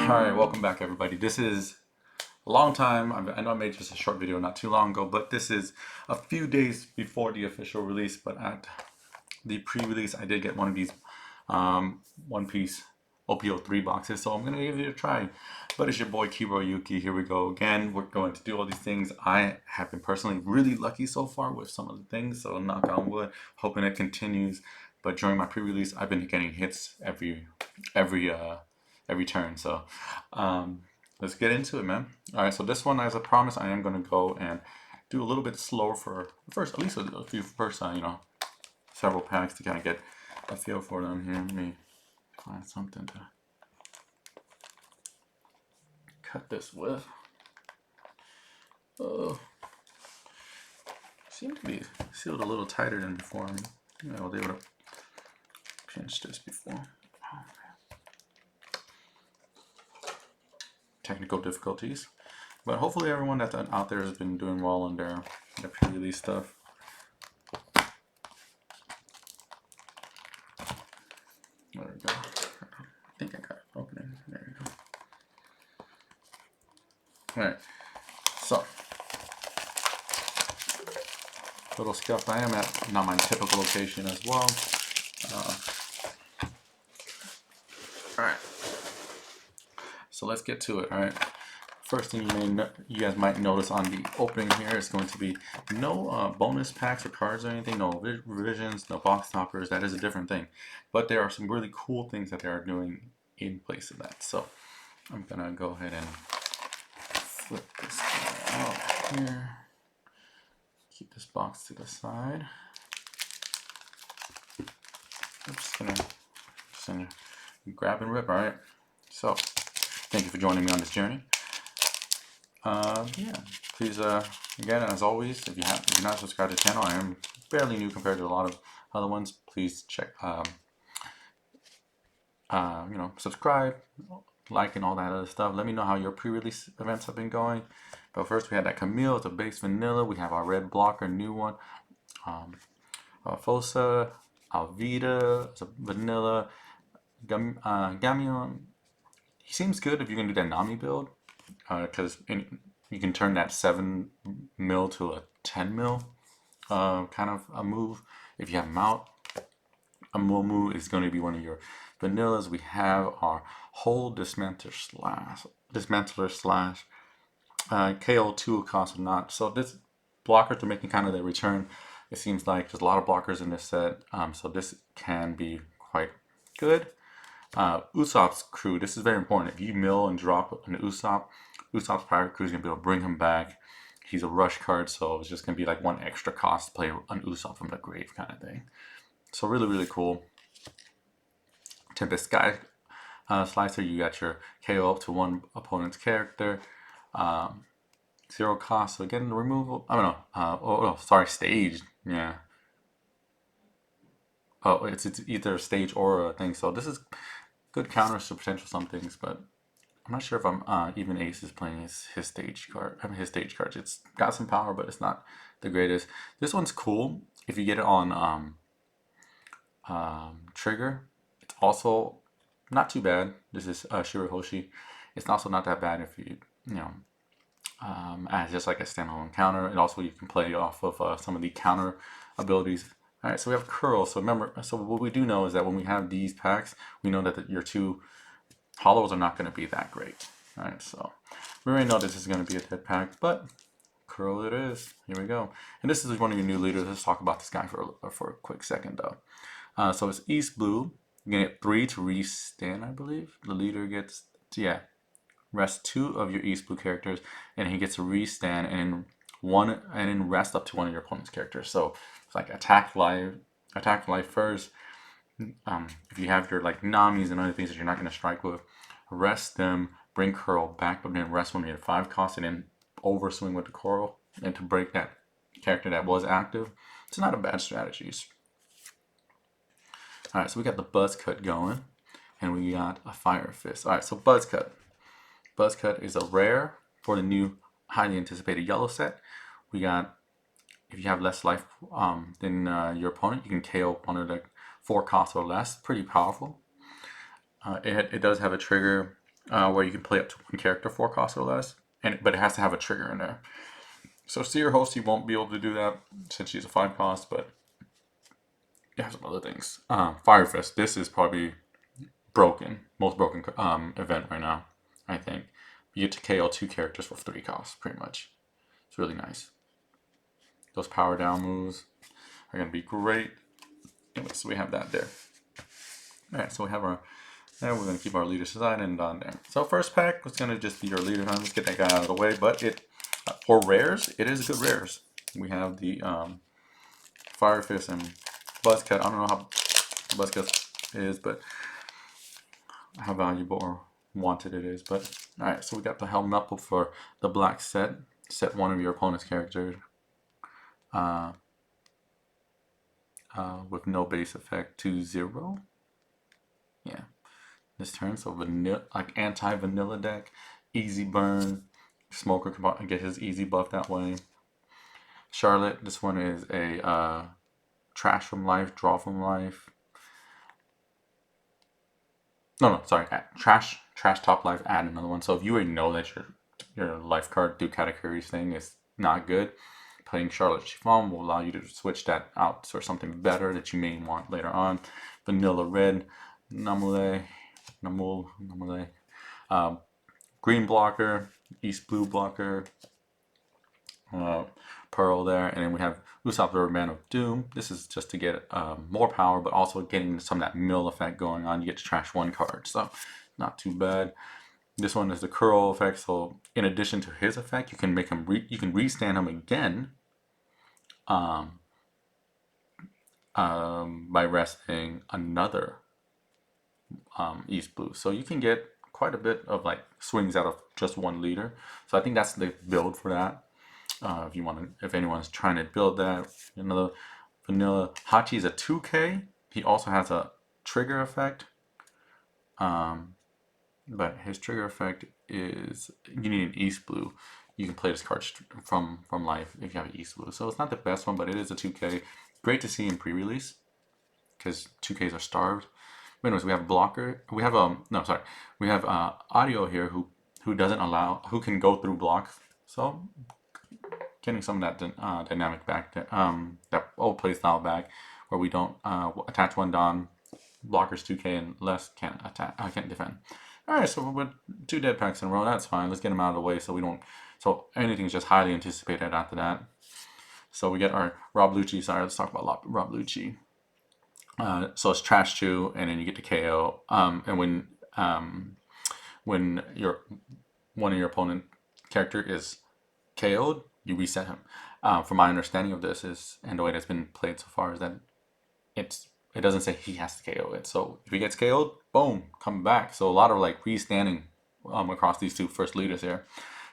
Alright, welcome back everybody. This is a long time. I know I made just a short video not too long ago, but this is a few days before the official release. But at the pre-release, I did get one of these One Piece OP-03 boxes, so I'm going to give it a try. But it's your boy Yuki. Here we go again. We're going to do all these things. I have been personally really lucky so far with some of the things, so knock on wood, hoping it continues. But during my pre-release, I've been getting hits every turn. So let's get into it, man. All right, so this one, as I promised, I am going to go and do a little bit slower for first, at least a few first, several packs to kind of get a feel for them here. Let me find something to cut this with. Oh, seemed to be sealed a little tighter than before. I was able to pinch this before. Technical difficulties, but hopefully everyone that's out there has been doing well on their pre-release stuff. There we go. I think I got it opening. There we go. All right, so little scuff. I am at not my typical location as well. All right. So let's get to it. All right. First thing you guys might notice on the opening here is going to be no bonus packs or cards or anything, no revisions, no box toppers. That is a different thing. But there are some really cool things that they are doing in place of that. So I'm gonna go ahead and flip this guy out here. Keep this box to the side. I'm just gonna grab and rip. All right. So. Thank you for joining me on this journey. Yeah, please, again, as always, if you're not subscribed to the channel, I am fairly new compared to a lot of other ones. Please check, subscribe, like, and all that other stuff. Let me know how your pre-release events have been going. But first, we had that Camille. It's a base vanilla. We have our red blocker, new one. Fosa, Alvida, it's a vanilla. Gamion. He seems good if you're going to do that Nami build, because you can turn that 7 mil to a 10 mil kind of a move. If you have him out, a Momu is going to be one of your vanillas. We have our whole Dismantler slash KO2 cost or not. So this blockers are making kind of their return. It seems like there's a lot of blockers in this set, so this can be quite good. Usopp's crew, this is very important. If you mill and drop an Usopp's pirate crew is going to be able to bring him back. He's a rush card, so it's just going to be like one extra cost to play an Usopp from the grave kind of thing. So really, really cool. Tempest Sky Slicer, you got your KO up to one opponent's character. 0 cost, so again, the removal, I don't know, stage, yeah. Oh, it's either a stage or a thing, so this is good counters to potential some things, but I'm not sure if I'm even Ace is playing his stage card. I mean his stage cards. It's got some power, but it's not the greatest. This one's cool if you get it on trigger. It's also not too bad. This is Shirahoshi. It's also not that bad if you as just like a standalone counter. And also you can play off of some of the counter abilities. All right, so we have curl. So remember, so what we do know is that when we have these packs, we know that your two hollows are not going to be that great. All right, so we already know this is going to be a dead pack, but curl it is. Here we go. And this is one of your new leaders. Let's talk about this guy for a quick second, though. So it's East Blue. You're going to get 3 to restand, I believe. The leader gets, rest 2 of your East Blue characters, and he gets a restand, and then rest up to one of your opponent's characters. So it's like attack life first. If you have your like Namis and other things that you're not going to strike with, rest them, bring curl back, but then rest when you have 5 costs, and then overswing with the coral, and to break that character that was active. It's not a bad strategy. All right, so we got the Buzz Cut going, and we got a Fire Fist. All right, so Buzz Cut. Buzz Cut is a rare for the new highly anticipated yellow set. We got, if you have less life than your opponent, you can KO one of the 4 costs or less. Pretty powerful. It does have a trigger where you can play up to one character 4 cost or less, but it has to have a trigger in there. So Seer Host, you won't be able to do that since she's a 5 cost, but it has some other things. Fire Fist, this is probably most broken event right now, I think. You get to KO 2 characters for 3 costs, pretty much. It's really nice. Those power down moves are going to be great. Anyway, so we have that there. Alright, so we have our, and we're going to keep our leader design and on there. So first pack was going to just be our leader. Let's get that guy out of the way, but it, for rares, it is good rares. We have the Fire Fist and Buzzcut. I don't know how Buzzcut is, but how valuable or wanted it is. But alright, so we got the Helm Knuckle for the black set. Set one of your opponent's characters with no base effect to 0. Yeah, this turn. So vanilla, like anti-vanilla deck, easy burn. Smoker can get his easy buff that way. Charlotte, this one is a trash from life, draw from life. No, sorry, trash top life, add another one. So if you already know that your life card through categories thing is not good, playing Charlotte Chiffon will allow you to switch that out for something better that you may want later on. Vanilla red, Namule, green blocker, east blue blocker, Pearl there, and then we have Usopp the Man of Doom. This is just to get more power, but also getting some of that mill effect going on. You get to trash 1 card, so not too bad. This one is the curl effect, so in addition to his effect, you can make him you can restand him again by resting another East Blue. So you can get quite a bit of like swings out of just one leader. So I think that's the build for that. If anyone's trying to build that, another vanilla Hachi is a 2K. He also has a trigger effect. But his trigger effect is you need an East Blue. You can play this card from life if you have an East Blue. So it's not the best one, but it is a 2K. Great to see in pre-release because 2Ks are starved. But anyways, we have blocker. We have we have audio here who doesn't allow, who can go through blocks. So getting some of that dynamic back, that old play style back, where we don't attach 1 Don, blockers 2K and less can't attack. I can't defend. All right, so with 2 dead packs in a row, that's fine. Let's get them out of the way so anything's just highly anticipated after that. So we get our Rob Lucci. Sorry, let's talk about Rob Lucci. So it's trash 2, and then you get to KO. And when one of your opponent character is KO'd, you reset him. From my understanding of this and the way that's been played so far is that it doesn't say he has to KO it. So if he gets KO'd, boom, come back. So a lot of like restanding across these 2 first leaders here.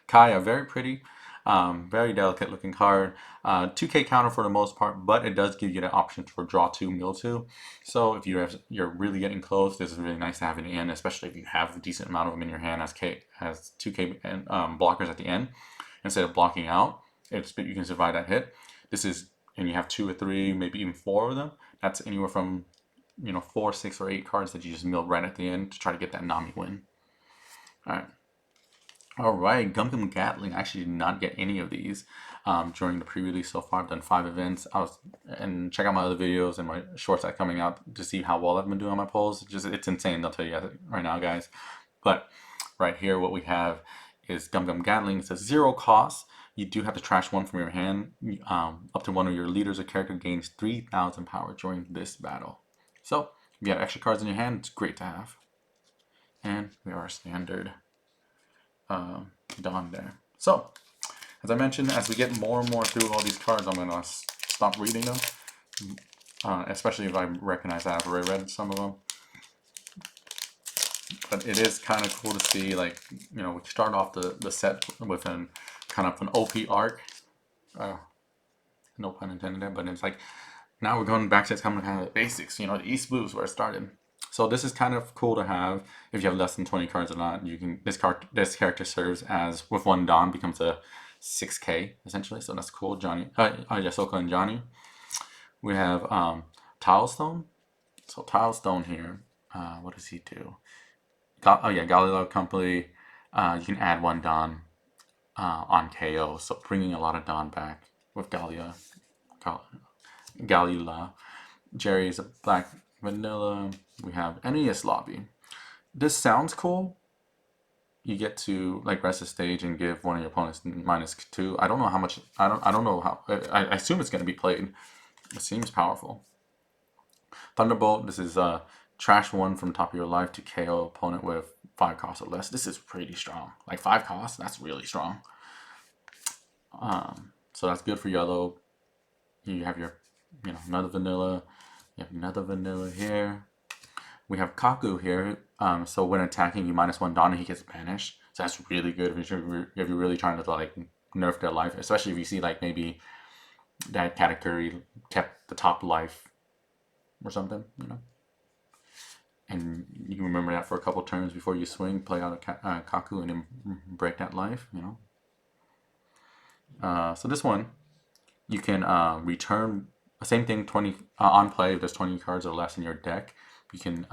Kaya, very pretty, very delicate looking card. 2K counter for the most part, but it does give you the option for draw 2, mill 2. So if you're really getting close, this is really nice to have in the end, especially if you have a decent amount of them in your hand as 2K and blockers at the end. Instead of blocking out, you can survive that hit. And you have 2 or 3, maybe even 4 of them. That's anywhere from 4, 6, or 8 cards that you just mill right at the end to try to get that Nami win. All right, Gum Gum Gatling. I actually did not get any of these during the pre-release so far. I've done 5 events. And check out my other videos and my shorts that are coming out to see how well I've been doing on my polls. It's insane. I'll tell you guys right now, guys. But right here, what we have is Gum Gum Gatling. It's a 0 cost. You do have to trash 1 from your hand. Up to one of your leaders or character gains 3,000 power during this battle. So if you have extra cards in your hand, it's great to have. And we are standard Dawn there. So as I mentioned, as we get more and more through all these cards, I'm gonna stop reading them, especially if I recognize I've already read some of them. But it is kind of cool to see, like, we start off the set with kind of an OP arc. No pun intended there, but it's like now we're going back to kind of the basics. The East Blue is where it started. So this is kind of cool to have if you have less than 20 cards or not. This character serves as, with 1 Don, becomes a 6K essentially. So that's cool. Yasuoka and Johnny. We have Tilestone. So Tilestone here, what does he do? Galileo Company. You can add one Don on KO, so bringing a lot of Don back with Galila. Jerry is a black vanilla. We have NES Lobby. This sounds cool. You get to like rest the stage and give one of your opponents -2. I don't know how much. I don't know how. I assume it's going to be played. It seems powerful. Thunderbolt. This is trash one from top of your life to KO opponent with 5 costs or less. This is pretty strong. Like 5 costs. That's really strong. So that's good for yellow. You have your, another vanilla. You have another vanilla here. We have Kaku here. So when attacking, you -1 Don and he gets banished. So that's really good if you're really trying to like nerf their life, especially if you see like maybe that category kept the top life or something, And you can remember that for a couple turns before you swing, play out a Kaku and then break that life, So this one, you can return the same thing 20 on play if there's 20 cards or less in your deck. You can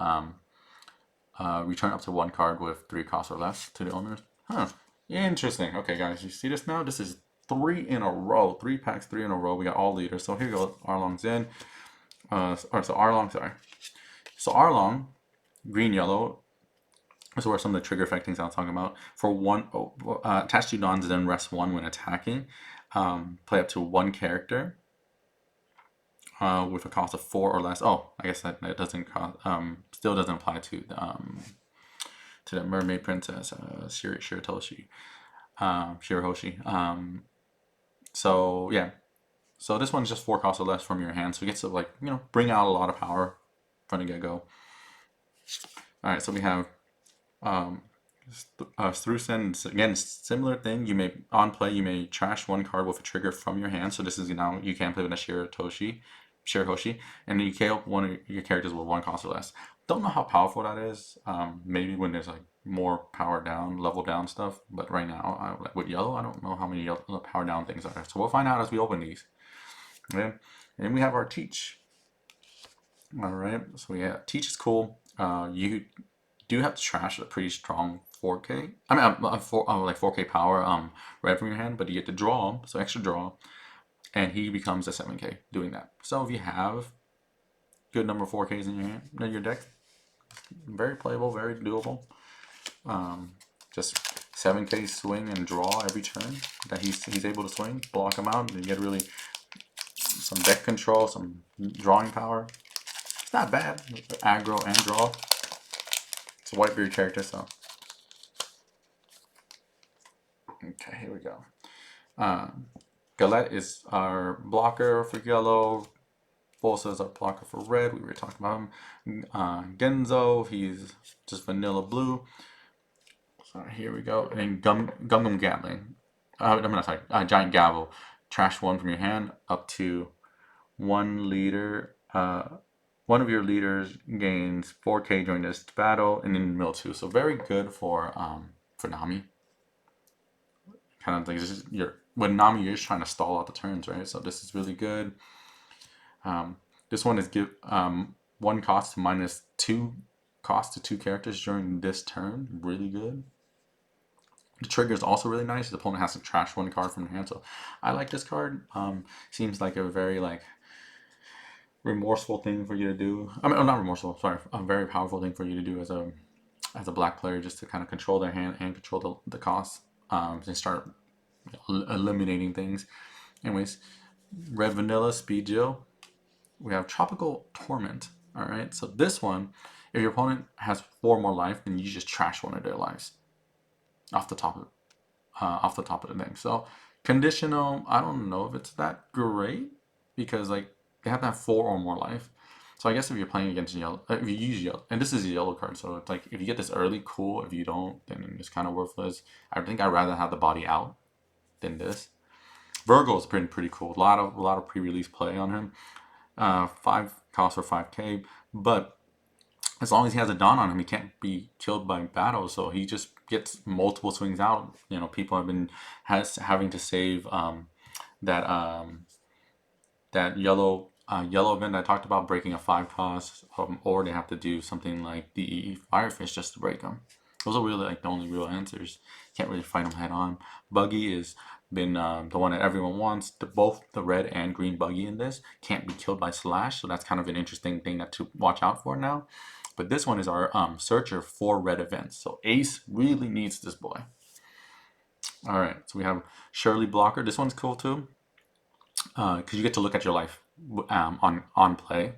return up to 1 card with 3 costs or less to the owners. Interesting. Okay, guys, you see this now? This is 3 in a row. 3 packs, 3 in a row. We got all leaders. So here you go. Arlong's in. So Arlong, green, yellow. This is where some of the trigger effect things I was talking about. For attach 2 Dons, then rest 1 when attacking. Play up to 1 character. With a cost of 4 or less. Oh, I guess that doesn't cost. Still doesn't apply to the mermaid princess Shirahoshi. So yeah, so this one's just 4 costs or less from your hand, so it gets to like bring out a lot of power from the get go. All right, so we have Strusen. Again, similar thing. You may on play you may trash 1 card with a trigger from your hand. So this is now you can play with a Shirahoshi, and then you KO one of your characters with 1 cost or less. Don't know how powerful that is. Maybe when there's like more power down, level down stuff. But right now, with yellow, I don't know how many power down things are there. So we'll find out as we open these. Okay, and then we have our Teach. All right, so yeah, Teach is cool. You do have to trash a pretty strong 4K. I mean, like 4K power red from your hand, but you get to draw, so extra draw. And he becomes a 7K doing that. So if you have good number of 4Ks in your deck, very playable, very doable. Just 7K swing and draw every turn that he's able to swing, block him out, and you get really some deck control, some drawing power. It's not bad. Aggro and draw. It's a Whitebeard character, so. Okay, here we go. Galette is our blocker for yellow. Bolsa is our blocker for red. We were talking about him. Genzo, he's just vanilla blue. So here we go. And Gum Gatling. Giant Gavel. Trash 1 from your hand up to 1 leader. One of your leaders gains 4K during this battle, and then mill 2. So very good for Nami. Kind of like with Nami, you're just trying to stall out the turns, right? So this is really good. This one is give 1 cost to -2 cost to 2 characters during this turn. Really good. The trigger is also really nice. The opponent has to trash 1 card from their hand, so I like this card. Seems like a very like remorseful thing for you to do. I mean, not remorseful. Sorry, a very powerful thing for you to do as a black player, just to kind of control their hand and control the cost. And start eliminating things. Anyways, red vanilla speed Jill. We have tropical torment. All right, so this one, if your opponent has 4 more life, then you just trash 1 of their lives off the top of the thing. So conditional, I don't know if it's that great because like they have to have 4 or more life. So I guess if you're playing against yellow, if you use yellow, and this is a yellow card, so it's like if you get this early, cool. If you don't, then it's kind of worthless. I think I'd rather have the body out than this. Virgo is pretty cool. A lot of pre-release play on him. 5 cost for 5K, but as long as he has a Dawn on him, he can't be killed by battle. So he just gets multiple swings out. People have been having to save that yellow event I talked about, breaking a 5 cost, or they have to do something like the Firefish just to break them. Those are really like the only real answers. Can't really fight them head on. Buggy is been the one that everyone wants. Both the red and green buggy in this can't be killed by slash, so that's kind of an interesting thing that to watch out for now. But this one is our searcher for red events. So Ace really needs this boy. All right, so we have Shirley Blocker. This one's cool too, because you get to look at your life on play.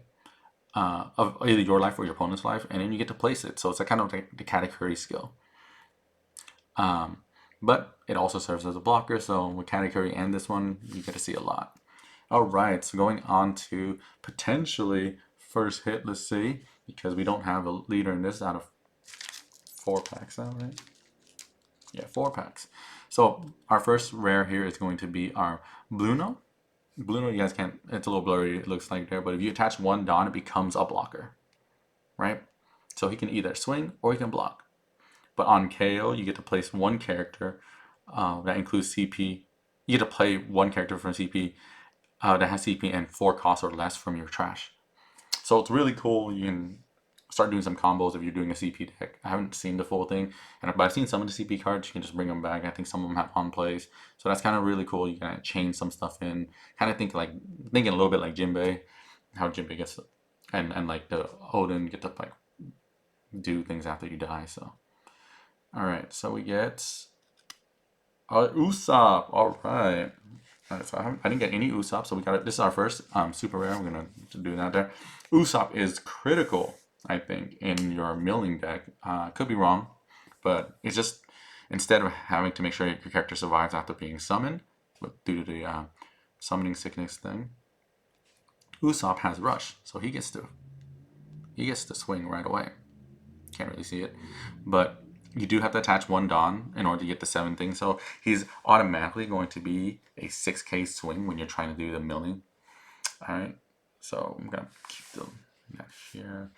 Of either your life or your opponent's life, and then you get to place it. So it's a kind of like the category skill. But it also serves as a blocker, so with category and this one, you get to see a lot. All right, so going on to potentially first hit, let's see, because we don't have a leader in this out of 4 packs now, right? Yeah, 4 packs. So our first rare here is going to be our Bluno. Bluno, you guys can't, it's a little blurry, it looks like there, but if you attach 1 Dawn, it becomes a blocker, right? So he can either swing or he can block. But on KO, you get to place 1 character that includes CP. You get to play 1 character from CP that has CP and 4 costs or less from your trash. So it's really cool. You can start doing some combos if you're doing a CP deck. I haven't seen the full thing, but I've seen some of the CP cards. You can just bring them back. I think some of them have on plays, so that's kind of really cool. You can chain some stuff in. Kind of thinking a little bit like Jinbei, how Jinbei gets, and like the Odin get to like do things after you die. So, all right, so we get Usopp. All right. So I didn't get any Usopp, so we got it. This is our first super rare. We're gonna do that there. Usopp is critical, I think, in your milling deck. Could be wrong, but it's just instead of having to make sure your character survives after being summoned, due to the summoning sickness thing, Usopp has rush, so he gets to swing right away. Can't really see it, but you do have to attach 1 Dawn in order to get the 7 things. So he's automatically going to be a 6k swing when you're trying to do the milling. All right, so I'm gonna keep that here.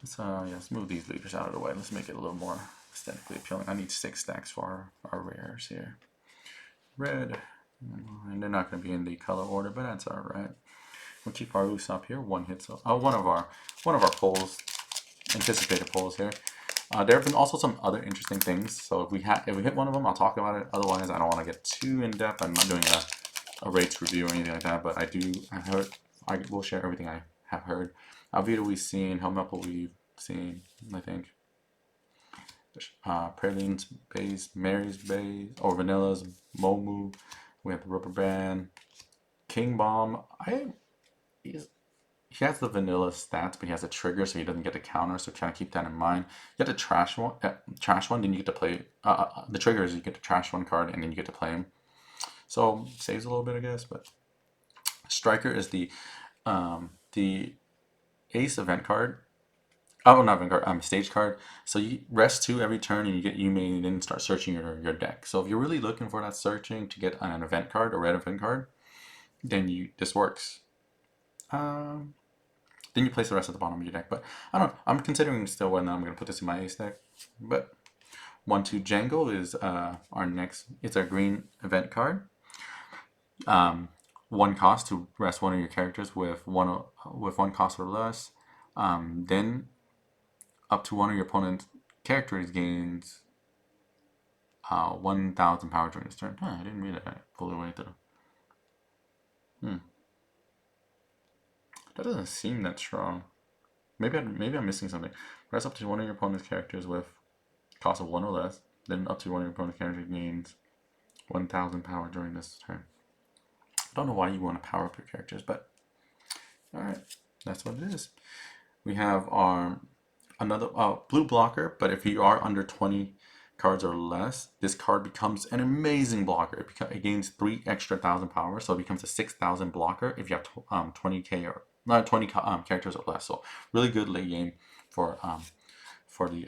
Let's move these leaders out of the way. Let's make it a little more aesthetically appealing. I need 6 stacks for our rares here. Red, and they're not going to be in the color order, but that's all right. We'll keep our Usopp here. 1 hit. So one of our polls, anticipated polls here. There have been also some other interesting things. So if we hit one of them, I'll talk about it. Otherwise, I don't want to get too in depth. I'm not doing a rates review or anything like that. But I will share everything I have heard. Alvita we've seen, Helmepple we've seen, I think. Praline's base, Mary's base, or Vanilla's Momu. We have the Rubber Band, King Bomb. He has the vanilla stats, but he has a trigger, so he doesn't get a counter. So try to keep that in mind. You get to trash one, then you get to play. The trigger is you get to trash 1 card, and then you get to play him. So saves a little bit, I guess. But Striker is the Ace event card. Oh, not event card. Stage card. So you rest 2 every turn, and you may then start searching your deck. So if you're really looking for that searching to get an event card, a red event card, then this works. Then you place the rest at the bottom of your deck. But I don't know. I'm considering still whether I'm going to put this in my ace deck. But 1-2 Jangle is our next. It's our green event card. 1 cost to rest 1 of your characters with one cost or less. Then up to 1 of your opponent's characters gains 1,000 power during this turn. I didn't read that all the way through. That doesn't seem that strong. Maybe I'm missing something. Rest up to 1 of your opponent's characters with cost of 1 or less. Then up to 1 of your opponent's characters gains 1,000 power during this turn. I don't know why you want to power up your characters, but alright, that's what it is. We have our another blue blocker, but if you are under 20 cards or less, this card becomes an amazing blocker. It gains 3 extra 1,000 power, so it becomes a 6,000 blocker if you have 20k or not 20 characters or less. So really good late game for the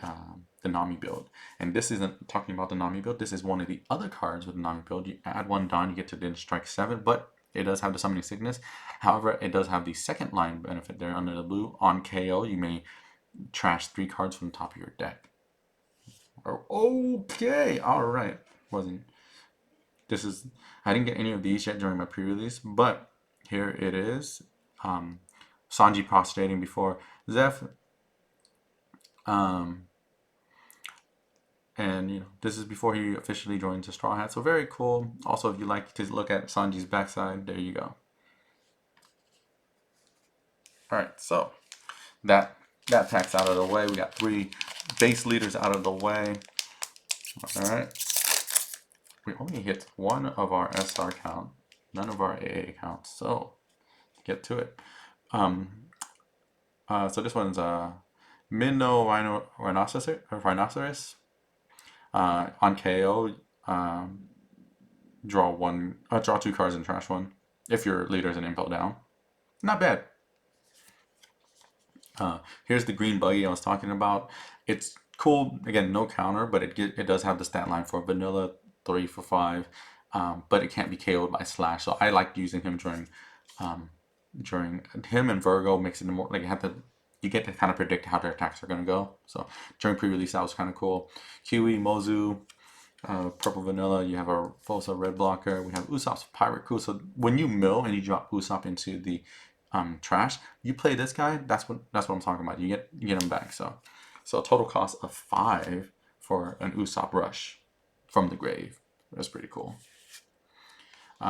Nami build. And this isn't talking about the Nami build. This is one of the other cards with the Nami build. You add 1 Dawn, you get to then strike 7, but it does have the summoning sickness. However, it does have the second line benefit there under the blue. On KO, you may trash 3 cards from the top of your deck. Okay, all right. I didn't get any of these yet during my pre-release, but here it is. Sanji prostrating before Zeph. And this is before he officially joins the Straw Hat. So very cool. Also, if you like to look at Sanji's backside, there you go. All right, so that pack's out of the way. We got 3 base leaders out of the way. All right. We only hit 1 of our SR count, none of our AA counts. So get to it. So this one's Minnow Rhinoceros. On KO, draw 2 cards and trash 1 if your leader is an impel down. Not bad. Here's the green buggy I was talking about. It's cool. Again, no counter, but it does have the stat line for vanilla 3 for 5, but it can't be KO'd by slash. So I like using him during him and Virgo makes it more like you get to kind of predict how their attacks are going to go. So during pre-release, that was kind of cool. Kiwi, Mozu, purple vanilla. You have our Fosa red blocker. We have Usopp's pirate crew. So when you mill and you drop Usopp into the trash, you play this guy. That's what I'm talking about. You get him back. So a total cost of 5 for an Usopp rush from the grave. That's pretty cool. We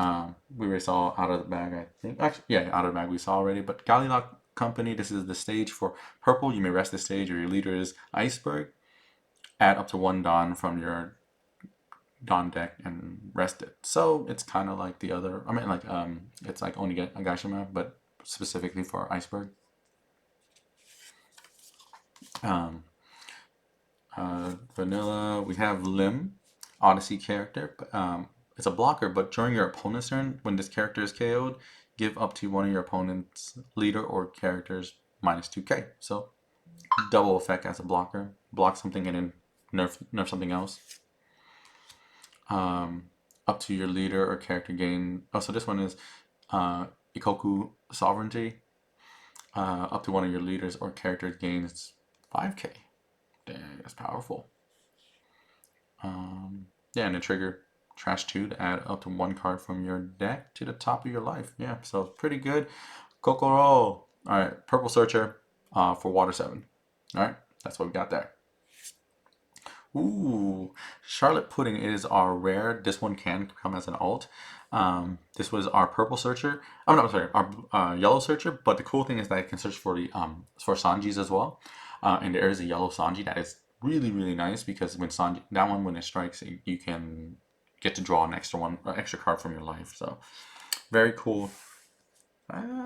already saw out of the bag, I think. Actually, yeah, out of the bag we saw already. But Gallilock Company, this is the stage for purple. You may rest the stage, or your leader is Iceberg. Add up to 1 Dawn from your Dawn deck and rest it. So it's kind of like the other. I mean, like it's like only get a Gaishima, but specifically for Iceberg. Vanilla, we have Lim, Odyssey character. It's a blocker, but during your opponent's turn, when this character is KO'd, give up to one of your opponent's leader or characters -2k. So double effect as a blocker. Block something and then nerf something else. Up to your leader or character gain. Oh, so this one is Ikoku Sovereignty. Up to one of your leaders or characters gains 5k. Dang, that's powerful. Yeah, and the trigger trash 2 to add up to 1 card from your deck to the top of your life. Yeah, so it's pretty good. Kokoro. All right, Purple Searcher for Water 7. All right, that's what we got there. Ooh, Charlotte Pudding is our rare. This one can come as an alt. This was our Purple Searcher. I'm not sorry, our Yellow Searcher. But the cool thing is that it can search for the for Sanjis as well. And there is a yellow Sanji that is really, really nice because when it strikes, you can get to draw an extra card from your life. So very cool.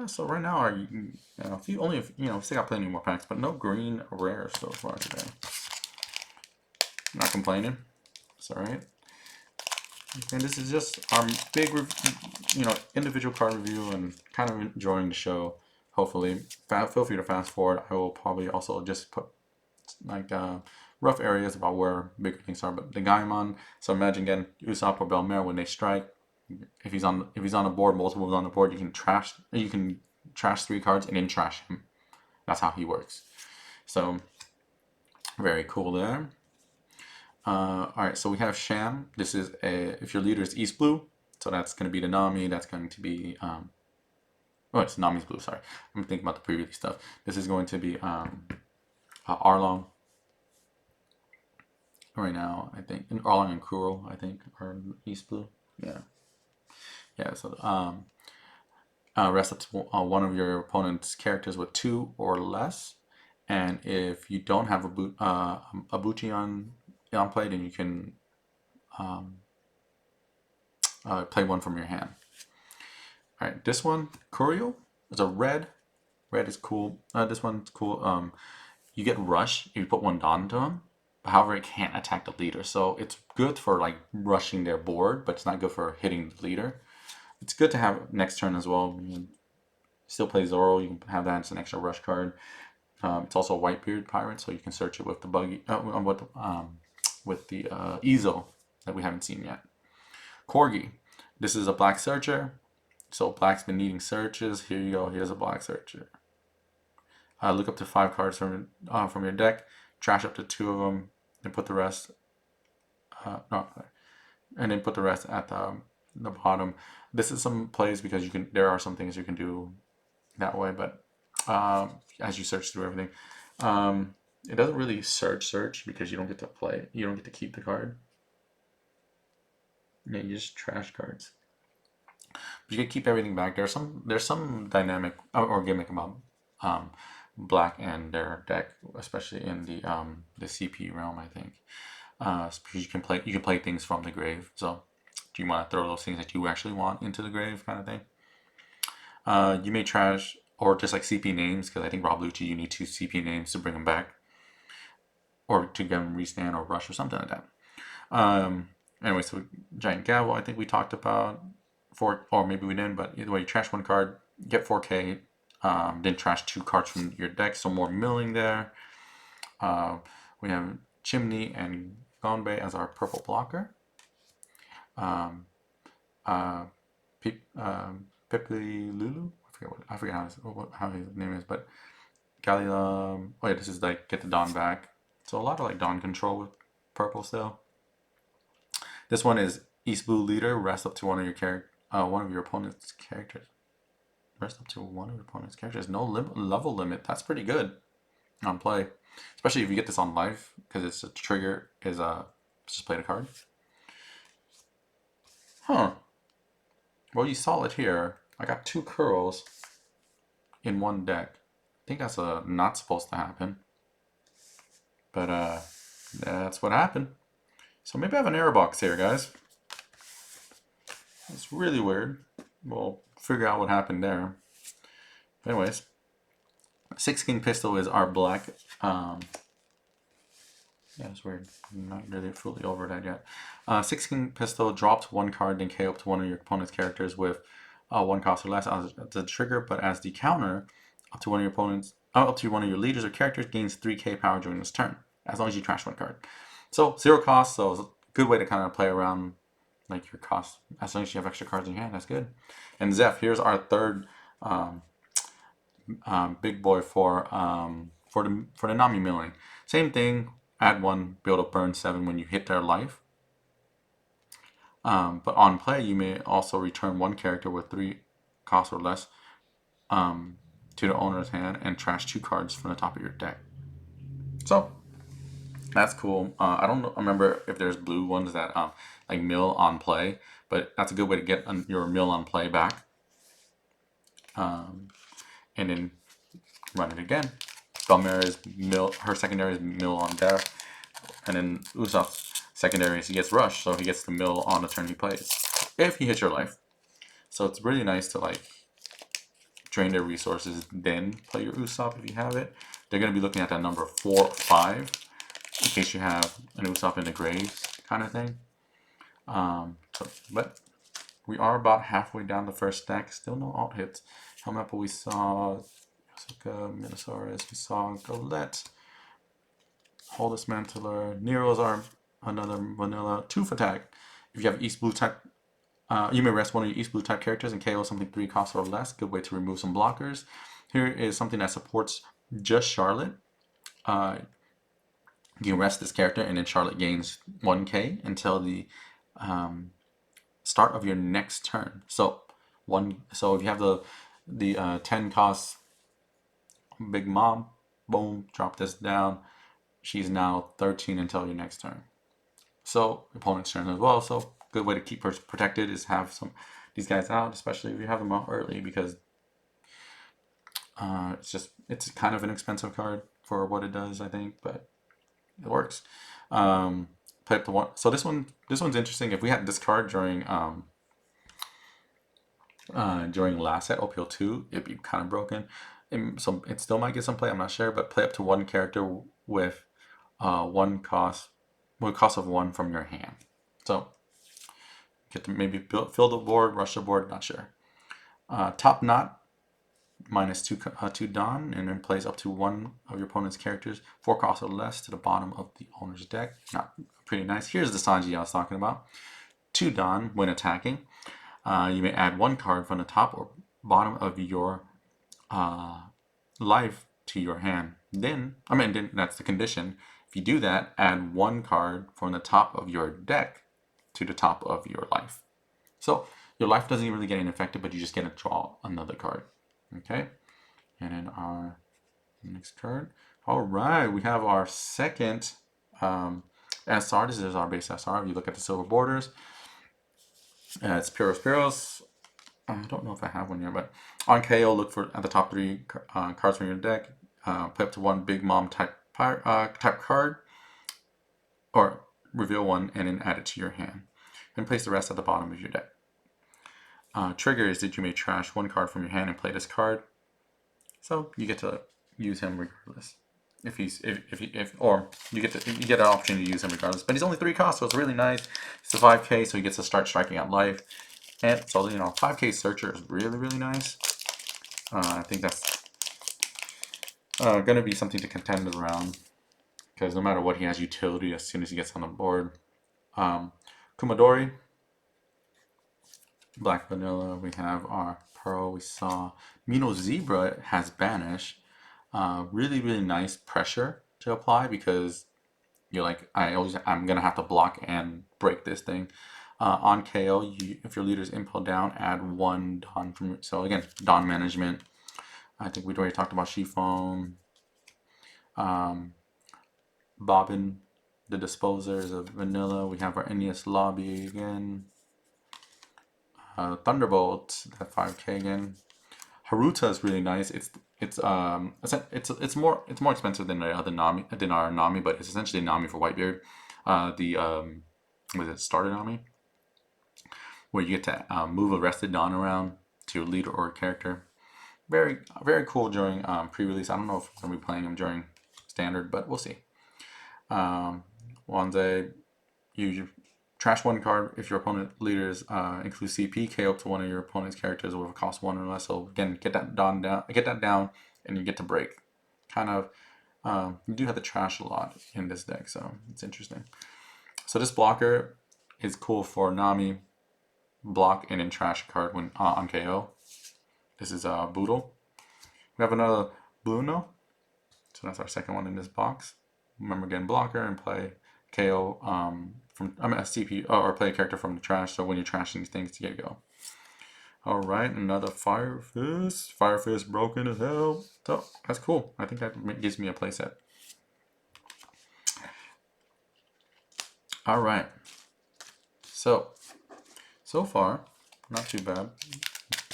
So right now, still got plenty more packs, but no green rare so far today. Not complaining. It's all right. And this is just our big, individual card review and kind of enjoying the show. Hopefully, feel free to fast forward. I will probably also just put like rough areas about where bigger things are. But the Gaimon. So imagine again, Usopp or Belmare when they strike. If he's on the board, multiple moves on the board, you can trash 3 cards and then trash him. That's how he works. So very cool there. All right, so we have Sham. This is if your leader is East Blue, so that's going to be the Nami. That's going to be it's Nami's Blue. Sorry, I'm thinking about the pre-release stuff. This is going to be Arlong. Right now, I think Arlong and Kuro, I think, are East Blue. Yeah. So rest up to one of your opponent's characters with 2 or less, and if you don't have a Buchi on play, then you can play 1 from your hand. All right, this one, Kurio, is a red. Red is cool. This one's cool. You get Rush if you put 1 Dawn to him. However, it can't attack the leader. So it's good for like rushing their board, but it's not good for hitting the leader. It's good to have next turn as well. You can still play Zoro. You can have that as an extra rush card. It's also a Whitebeard pirate, so you can search it with the buggy. With the Ezo that we haven't seen yet. Corgi. This is a black searcher. So black's been needing searches. Here you go. Here's a black searcher. Look up to 5 cards from your deck. Trash up to 2 of them, and put the rest. And then put the rest at the bottom. This is some plays because there are some things you can do that way, but as you search through everything. It doesn't really search because you don't get to play. You don't get to keep the card. Yeah, you just trash cards. But you can keep everything back. There's some dynamic or gimmick about um, black and their deck, especially in the CP realm. I think because you can play things from the grave. So do you want to throw those things that you actually want into the grave, kind of thing? You may trash or just like CP names because I think Rob Lucci you need 2 CP names to bring them back or to get them restand or rush or something like that. Um, anyway, so Giant Gavel, I think we talked about or maybe we didn't, but either way, you trash 1 card, get 4K, then trash 2 cards from your deck, so more milling there. We have Chimney and Gonbei as our purple blocker. Um, uh, Pipli Lulu, I forget how his name is, but Gallium. Oh yeah, this is like get the Dawn back. So a lot of like Dawn control with purple still. This one is East Blue Leader. Rest up to one of your opponent's characters. Rest up to one of your opponent's characters. No level limit. That's pretty good on play, especially if you get this on live because it's a trigger is just play the card. Huh. Well, you saw it here. I got 2 curls in one deck. I think that's not supposed to happen, but that's what happened. So maybe I have an error box here, guys. It's really weird. We'll figure out what happened there. Anyways, 6 King Pistol is our black. Yeah, it's weird. I'm not really fully over that yet. 6 King Pistol drops 1 card, then KO up to one of your opponent's characters with 1 cost or less as the trigger, but as the counter, up to one of your leaders or characters gains 3k power during this turn, as long as you trash 1 card. So 0 cost, so it's a good way to kind of play around like your cost. As long as you have extra cards in your hand, that's good. And Zeph, here's our third big boy for the Nami milling. Same thing. Add 1, be able to burn 7 when you hit their life. But on play, you may also return 1 character with 3 costs or less to the owner's hand and trash 2 cards from the top of your deck. So that's cool. I don't remember if there's blue ones that like mill on play, but that's a good way to get your mill on play back. And then run it again. Belmera's mill, her secondary is mill on death, and then Usopp's secondary is he gets rush, so he gets the mill on the turn he plays if he hits your life. So it's really nice to like drain their resources, then play your Usopp if you have it. They're going to be looking at that number 4 or 5 in case you have an Usopp in the graves kind of thing. But we are about halfway down the first stack. Still no alt hits. Helmeppa we saw, Yasuka, Minosaurus, we saw Golette, Holdus Mantler, Nero's are another vanilla 2 attack. If you have East Blue type, you may rest one of your East Blue type characters and KO something 3 costs or less. Good way to remove some blockers. Here is something that supports just Charlotte. You can rest this character and then Charlotte gains 1k until the start of your next turn. So if you have the 10 cost Big Mom, boom, drop this down. She's now 13 until your next turn. So opponent's turn as well. So good way to keep her protected is have these guys out, especially if you have them out early, because it's kind of an expensive card for what it does, I think, but it works. Play up to 1. So this one's interesting. If we had this card during last set OP-02, it'd be kind of broken. It still might get some play, I'm not sure, but play up to 1 character with 1 cost, with cost of 1 from your hand. So get to maybe fill the board, rush the board, not sure. Top Knot, -2 Dawn, and then plays up to 1 of your opponent's characters, 4 costs or less to the bottom of the owner's deck. Not pretty nice. Here's the Sanji I was talking about. 2 Dawn when attacking. You may add 1 card from the top or bottom of your life to your hand. Then that's the condition. If you do that, add 1 card from the top of your deck to the top of your life. So your life doesn't really get affected, but you just get to draw another card. Okay, and then our next card, All right, we have our second SR. This is our base SR. If you look at the silver borders, it's Pyros. I don't know if I have one here, but on KO, look for at the top three cards from your deck. Play up to one Big Mom type card, or reveal one and then add it to your hand. And place the rest at the bottom of your deck. Trigger is that you may trash one card from your hand and play this card. So you get to use him regardless. Or you get an opportunity to use him regardless. But he's only 3 costs, so it's really nice. It's a 5k, so he gets to start striking out life. And so 5k searcher is really, really nice. I think that's gonna be something to contend around, because no matter what, he has utility as soon as he gets on the board. Kumadori, Black Vanilla, we have our Pearl, we saw Mino Zebra has Banish. Really, really nice pressure to apply, because you're like, I'm gonna have to block and break this thing. On KO, if your leader's impel down, add 1 Dawn from. So again, Dawn management. I think we'd already talked about Chiffon. Bobbin, the Disposers of Vanilla. We have our Ennius Lobby again. Thunderbolt, that 5k again. Haruta is really nice. It's more expensive than the other Nami, than our Nami, but it's essentially Nami for Whitebeard. Was it starter Nami? Where you get to move a rested Dawn around to your leader or character. Very, very cool during pre-release. I don't know if we're going to be playing him during standard, but we'll see. Wanze, you trash 1 card if your opponent leaders include CP, KO up to one of your opponent's characters with a cost 1 or less. So again, get that down, and you get to break. Kind of, you do have to trash a lot in this deck, so it's interesting. So this blocker is cool for Nami. Block and then trash a card when on KO. This is Boodle. We have another Bluno. So that's our second one in this box. Remember, again, blocker and play KO a CP or play a character from the trash. So when you're trashing these things, you go. All right, another Fire Fist. Fire Fist broken as hell. So that's cool. I think that gives me a playset. All right. So far, not too bad,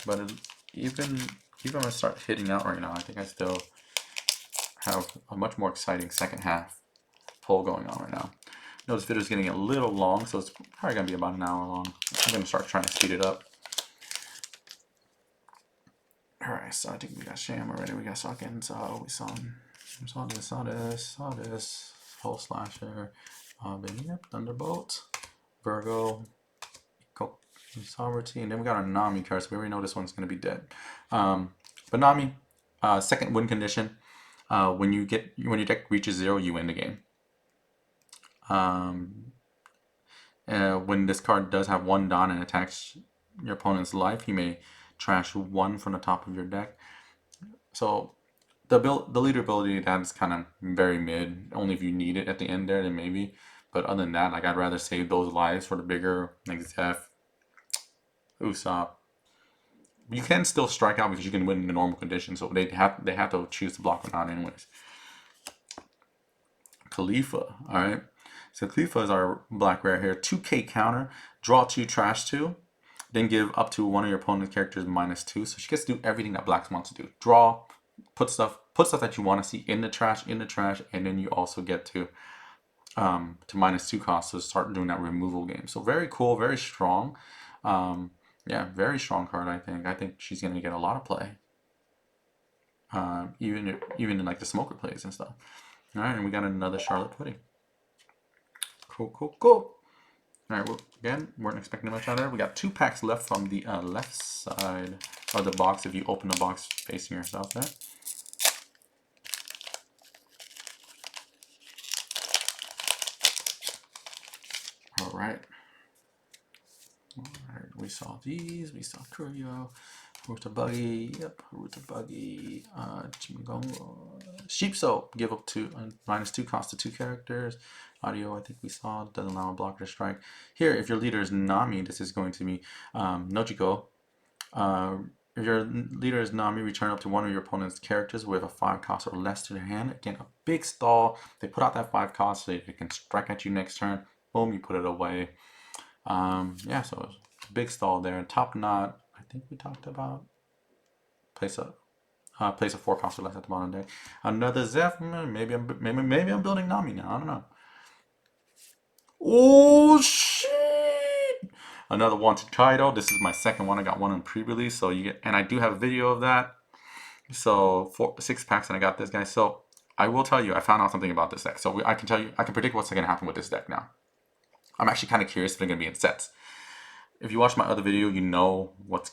but even when I start hitting out right now, I think I still have a much more exciting second half pull going on right now. This video is getting a little long, so it's probably gonna be about an hour long. I'm gonna start trying to speed it up. All right, so I think we got Sham already. We got Socken. So we saw this. Whole Slasher, Thunderbolt, Virgo, Sovereignty, and then we got our Nami card, so we already know this one's going to be dead. But Nami, second win condition. When your deck reaches 0, you win the game. When this card does have 1 Dawn and attacks your opponent's life, you may trash 1 from the top of your deck. So the leader ability, that's kind of very mid. Only if you need it at the end there, then maybe. But other than that, like, I'd rather save those lives for the bigger, like Zeph, Usopp. You can still strike out because you can win in the normal conditions, so they have to choose to block or not anyways. Khalifa, alright. So Khalifa is our black rare here. 2k counter, draw 2, trash 2, then give up to one of your opponent's characters -2. So she gets to do everything that Blacks wants to do. Draw, put stuff that you want to see in the trash, and then you also get to -2 cost to start doing that removal game. So very cool, very strong. Yeah, very strong card, I think. I think she's going to get a lot of play. Even in like the smoker plays and stuff. All right, and we got another Charlotte Pudding. Cool. All right, well, again, weren't expecting much out of there. We got 2 packs left from the left side of the box if you open the box facing yourself there. All right. Alright, we saw these, we saw Kurio, Haruta Buggy, Haruta Buggy, Chimagongo, Sheep Soap, give up to -2 cost to 2 characters. Audio, I think we saw, doesn't allow a blocker to strike. Here, if your leader is Nami, this is going to be Nojiko. if your leader is Nami, return up to one of your opponent's characters with a 5 cost or less to their hand. Again, a big stall. They put out that 5 cost so they can strike at you next turn. Boom, you put it away. Yeah, so it's a big stall there. Top knot, I think we talked about. Place a 4 cost or less at the bottom deck. Another Zeph. Maybe I'm building Nami now. I don't know. Oh shit! Another Wanted Kaido. This is my second one. I got one on pre-release, so you get, and I do have a video of that. So 6 packs, and I got this guy. So I will tell you, I found out something about this deck. So I can tell you, I can predict what's going to happen with this deck now. I'm actually kind of curious if they're going to be in sets. If you watch my other video, you know what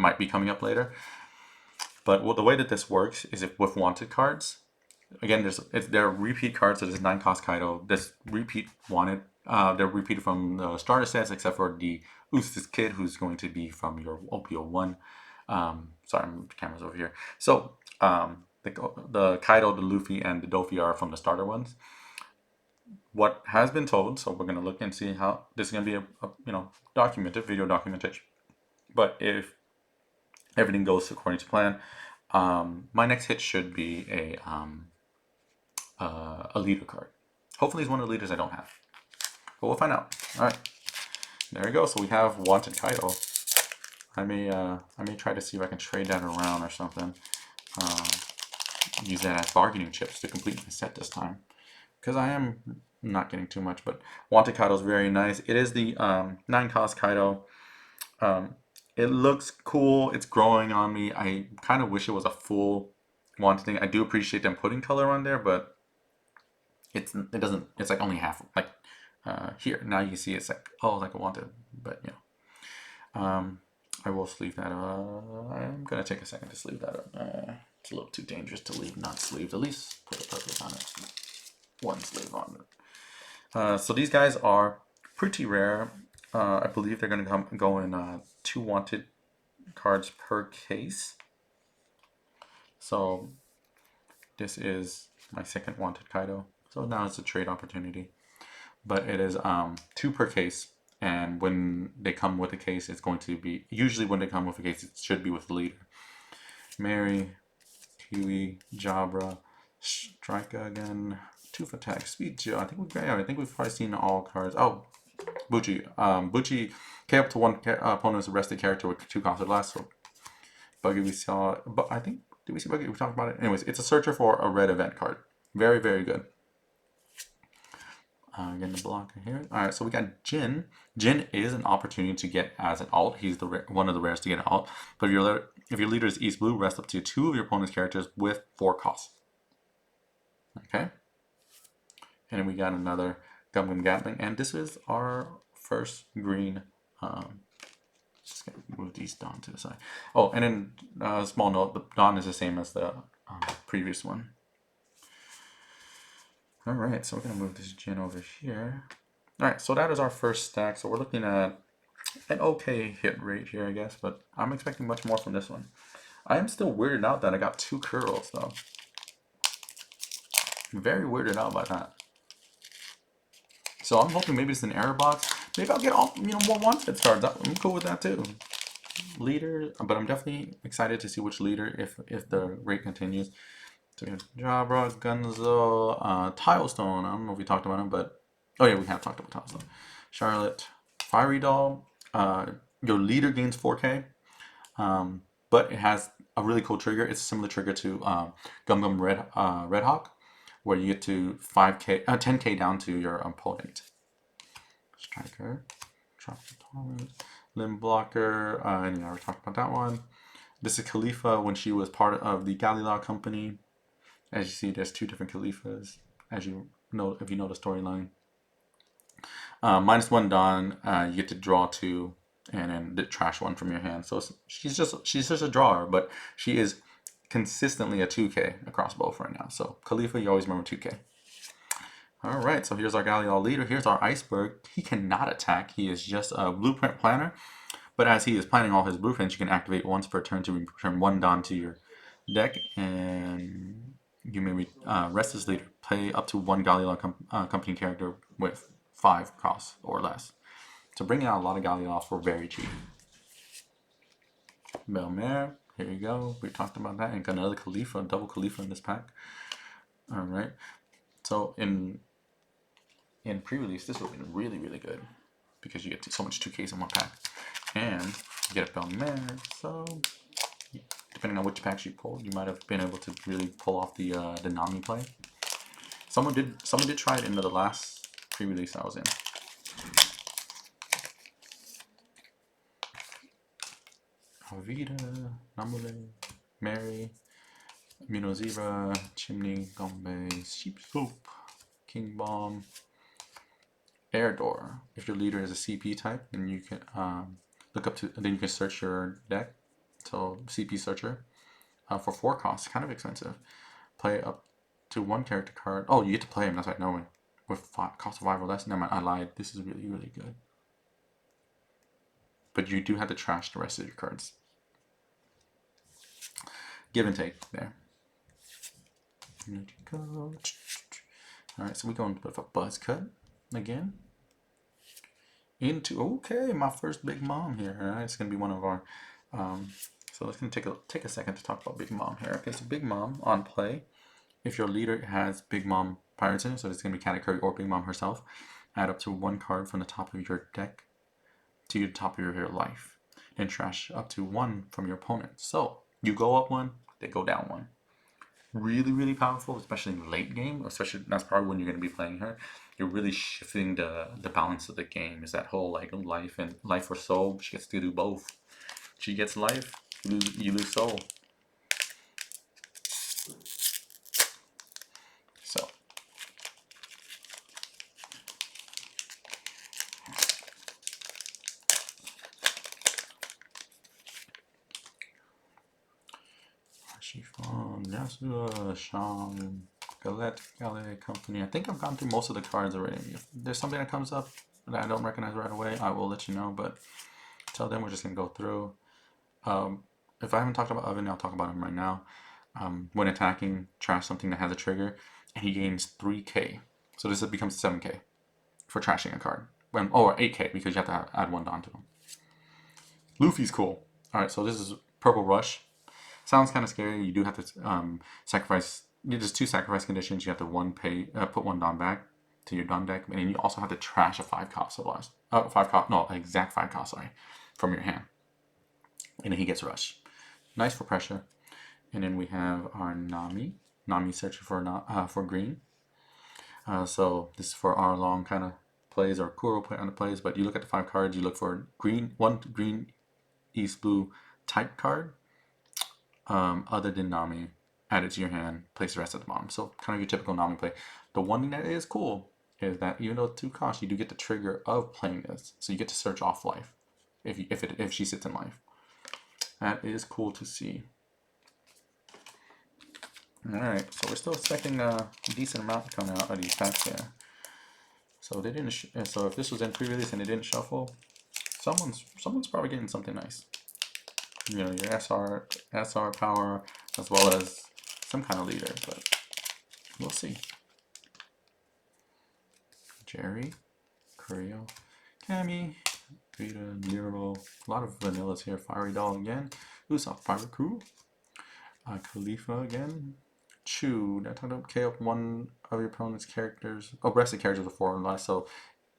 might be coming up later. But the way that this works is if with wanted cards, again, there are repeat cards. So there's 9 cost Kaido. This repeat wanted. They're repeated from the starter sets, except for the Usus Kid, who's going to be from your OP-01. Sorry, the camera's over here. So the Kaido, the Luffy, and the Doffy are from the starter ones. What has been told, so we're going to look and see how this is going to be a documented video documentation. But if everything goes according to plan, my next hit should be a leader card. Hopefully, it's one of the leaders I don't have. But we'll find out. All right, there we go. So we have Wanted Kaido. I may try to see if I can trade that around or something. Use that as bargaining chips to complete my set this time, because I am not getting too much. But Wanted Kaido is very nice. It is the 9 cost Kaido. It looks cool. It's growing on me. I kind of wish it was a full Wanted thing. I do appreciate them putting color on there, but it doesn't. It's like only half. Like here now you can see it's like like a Wanted, but I will sleeve that. I'm gonna take a second to sleeve that up. It's a little too dangerous to leave not sleeved. At least put a purpose on it. One sleeve on it. So these guys are pretty rare. I believe they're going to go in 2 wanted cards per case. So this is my second Wanted Kaido. So now it's a trade opportunity. But it is 2 per case. And when they come with a case, it's going to be, usually when they come with a case, it should be with the leader. Mary, Kiwi, Jabra, Strika again, Tooth Attack, Speed Chill. I think we've probably seen all cards. Oh, Bucci. Bucci K up to 1 opponent's arrested character with 2 costs or less. So Buggy we saw, but I think, did we see Buggy? We talked about it. Anyways, it's a searcher for a red event card. Very, very good. Getting the blocker here. Alright, so we got Jin. Jin is an opportunity to get as an alt. He's one of the rares to get an alt. But if your leader is East Blue, rest up to 2 of your opponent's characters with 4 costs. Okay. And then we got another Gum Gum Gatling. And this is our first green. Just gonna move these down to the side. Oh, and then small note, the Dawn is the same as the previous one. Alright, so we're going to move this Jin over here. Alright, so that is our first stack. So we're looking at an okay hit rate here, I guess. But I'm expecting much more from this one. I am still weirded out that I got 2 curls, though. I'm very weirded out by that. So I'm hoping maybe it's an error box. Maybe I'll get all, more wanted cards. I'm cool with that, too. Leader, but I'm definitely excited to see which leader, if the rate continues. So we have Jabra, Gunzo, Tilestone. I don't know if we talked about him, but oh yeah, we have talked about Tilestone. Charlotte, Fiery Doll. Your leader gains 4K, but it has a really cool trigger. It's a similar trigger to Gum Gum Red Hawk, where you get to 10K down to your opponent. Striker, Limb Blocker. And I already talked about that one. This is Khalifa when she was part of the Galileo Company. As you see, there's 2 different Khalifas, as you know, if you know the storyline. -1 Dawn, you get to draw 2, and then trash 1 from your hand. So she's just a drawer, but she is consistently a 2K across both right now. So Khalifa, you always remember 2K. All right, so here's our Galileo leader. Here's our Iceberg. He cannot attack. He is just a blueprint planner. But as he is planning all his blueprints, you can activate once per turn to return 1 Dawn to your deck, and you may rest this leader. Play up to 1 Galileo company character with 5 costs or less. So bringing out a lot of Galileo for very cheap. Belmare, Here you go. We talked about that. And got another Khalifa, double Khalifa in this pack. All right. So in pre-release, this would have been really, really good because you get so much 2Ks in one pack, and you get a Belmer. So depending on which packs you pulled, you might have been able to really pull off the Nami play. Someone did try it into the last pre-release I was in. Alvida, Namule, Mary, Minozira, Chimney, Gombe, Sheep Swoop, King Bomb, Air Door. If your leader is a CP type, then you can look up to. Then you can search your deck. So CP searcher for 4 costs, kind of expensive. Play up to 1 character card. Oh, you get to play him. That's right. No, with cost of 5 or less. Never mind. I lied. This is really, really good. But you do have to trash the rest of your cards. Give and take there. Alright, so we go into a bit of a buzz cut again. Into, okay, my first Big Mom here. Alright, it's going to be one of our, so let's take a second to talk about Big Mom here. Okay, so Big Mom on play. If your leader has Big Mom pirates in it, so it's going to be Cat Curry or Big Mom herself, add up to 1 card from the top of your deck to the top of your life, and trash up to 1 from your opponent. So you go up 1, they go down 1. Really, really powerful, especially in late game. Especially that's probably when you're going to be playing her. You're really shifting the balance of the game. Is that whole like life or soul? She gets to do both. She gets life, you lose soul. So. Chiffon, Yasua, Sean, Galette, Galet Company. I think I've gone through most of the cards already. If there's something that comes up that I don't recognize right away, I will let you know. But until then, we're just going to go through. If I haven't talked about Oven, I'll talk about him right now. When attacking, trash something that has a trigger, and he gains 3k. So this becomes 7k for trashing a card. Or 8k because you have to add 1 Don to him. Luffy's cool. Alright, so this is Purple Rush. Sounds kind of scary. You do have to sacrifice. There's 2 sacrifice conditions. You have to put 1 Don back to your Don deck, and then you also have to trash a 5 cost otherwise. 5 cost, no, exact 5 cost, sorry, from your hand. And then he gets Rush. Nice for pressure. And then we have our Nami. Nami searching for green. So this is for our long kind of plays or Kuro kind of plays. But you look at the 5 cards. You look for one green, East Blue type card. Other than Nami, add it to your hand, place the rest at the bottom. So kind of your typical Nami play. The one thing that is cool is that even though 2 costs, you do get the trigger of playing this. So you get to search off life if she sits in life. That is cool to see. Alright, so we're still expecting a decent amount to come out of these packs here. So they didn't. So if this was in pre-release and it didn't shuffle, someone's probably getting something nice. You know, your SR power, as well as some kind of leader, but we'll see. Jerry, Curio, Cammy, Rita, Nero, a lot of vanillas here. Fiery Doll again, Usopp Pirate Crew, Khalifa again, Chew. That time to KO up 1 of your opponent's characters, rested characters with 4 or less. So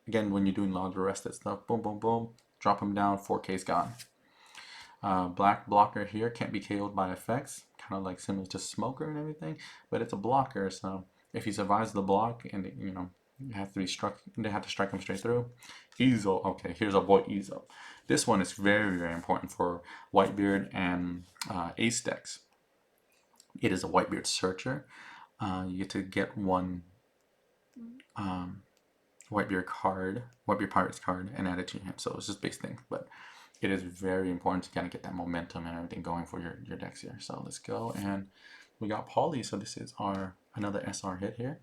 again, when you're doing a lot of arrested stuff, boom, boom, boom, drop them down, 4K's gone. Black blocker here can't be KO'd by effects, kind of like similar to Smoker and everything, but it's a blocker, so if he survives the block and you know you have to be struck, they have to strike him straight through. Ezo, okay, here's our boy Ezo. This one is very, very important for Whitebeard and Ace decks. It is a Whitebeard searcher. You get to get 1 Whitebeard Pirates card, and add it to your hand. So it's just basic things, but it is very important to kind of get that momentum and everything going for your decks here. So let's go, and we got Polly. So this is another SR hit here.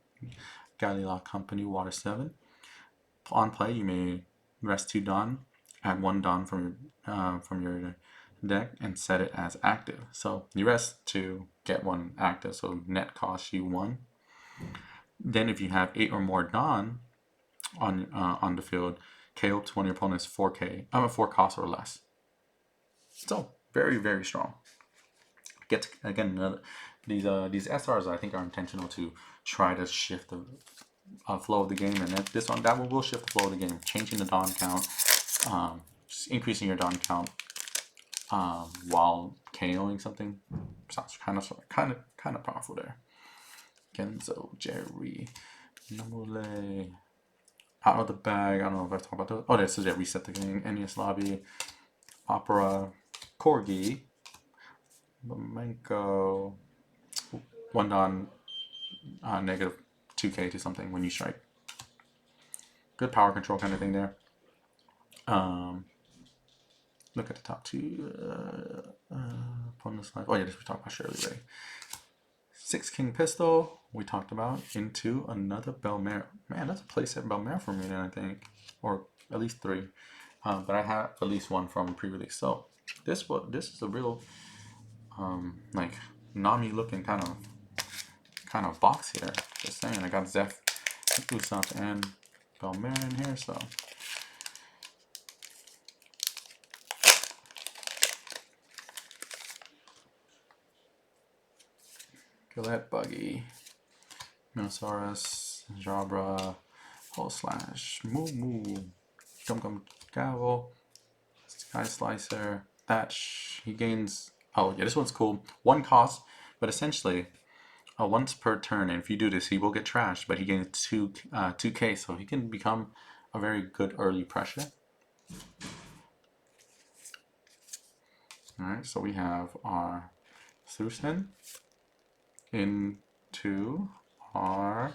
Galila Company, Water 7. On play, you may rest 2 Don, add 1 Don from your deck, and set it as active. So you rest to get 1 active, so net costs you 1. Then if you have 8 or more Don on the field, KO up to 1 of your opponent's 4 cost or less. So very, very strong. get again these SRs I think are intentional to try to shift the flow of the game, and this one that will shift the flow of the game, changing the Dawn count, just increasing your Dawn count while KOing something. Sounds kind of powerful there. Genzo, Jerry, Namule, out of the bag. I don't know if I talked about those. Oh, this is it. Reset the game. NES Lobby, Opera, Corgi, Momenko, one Dawn, negative 2k to something when you strike. Good power control kind of thing there. Look at the top two. Opponent's life. Oh yeah, this we talked about Shirley Ray. 6 King Pistol, we talked about, into another Belmare. Man, that's a playset Belmare for me then, I think. Or at least 3. But I have at least 1 from pre-release. So this is a real like Nami looking kind of box here. Just saying, I got Zeph, Usopp, and Belmare in here, so Gillette, Buggy, Minosaurus, Jabra, Hole Slash, Moo Moo, Gum Gum Gavel, Sky Slicer, Thatch. He gains, oh yeah, this one's cool. 1 cost, but essentially once per turn, and if you do this, he will get trashed, but he gains 2k, so he can become a very good early pressure. Alright, so we have our Thusen into our,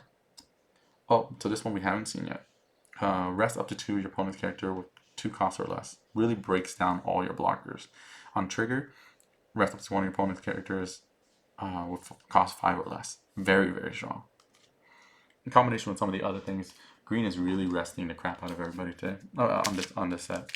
oh, so this one we haven't seen yet. Rest up to 2 your opponent's character with 2 costs or less. Really breaks down all your blockers. On trigger, rest up to 1 of your opponent's characters with cost 5 or less. Very, very strong. In combination with some of the other things, green is really resting the crap out of everybody today on this set.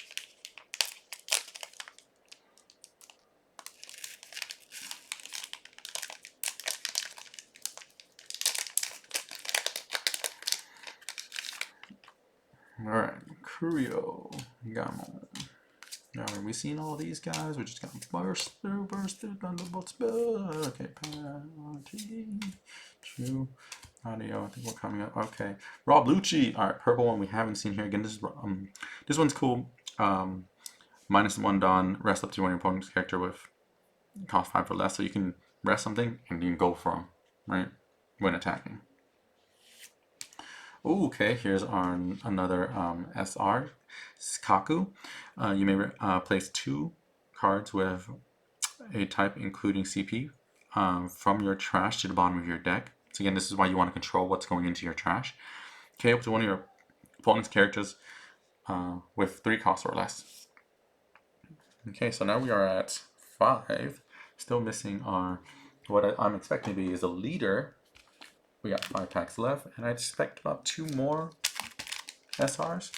Alright, Curio, Gamon. Now, have we seen all these guys? We're just gonna burst through, Thunderbolt Spill. Okay, Penalty, True, Audio, I think we're coming up. Okay, Rob Lucci. Alright, purple one we haven't seen here. Again, this one's cool. -1 Dawn, rest up to 1 of your opponent's character with cost 5 or less, so you can rest something and you can go for them, right, when attacking. Ooh, okay, here's our another SR, Kaku. You may place 2 cards with a type including CP from your trash to the bottom of your deck. So again, this is why you want to control what's going into your trash. Okay, up to 1 of your opponent's characters with 3 costs or less. Okay, so now we are at 5. Still missing our, what I'm expecting to be is a leader. We got 5 packs left, and I expect about 2 more SRs.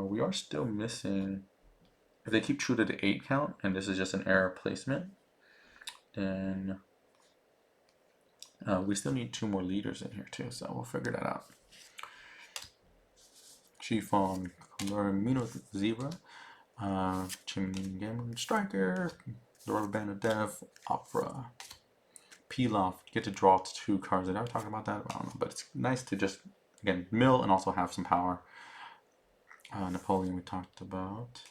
We are still missing, if they keep true to the 8 count, and this is just an error placement, then we still need 2 more leaders in here too, so we'll figure that out. Chiffon, Mino Zebra, Chimney Game Striker, the Rubber Band of Death, Opera, Pilaf. Get to draw 2 cards. Did I ever talk about that? I don't know, but it's nice to just, again, mill and also have some power. Napoleon we talked about.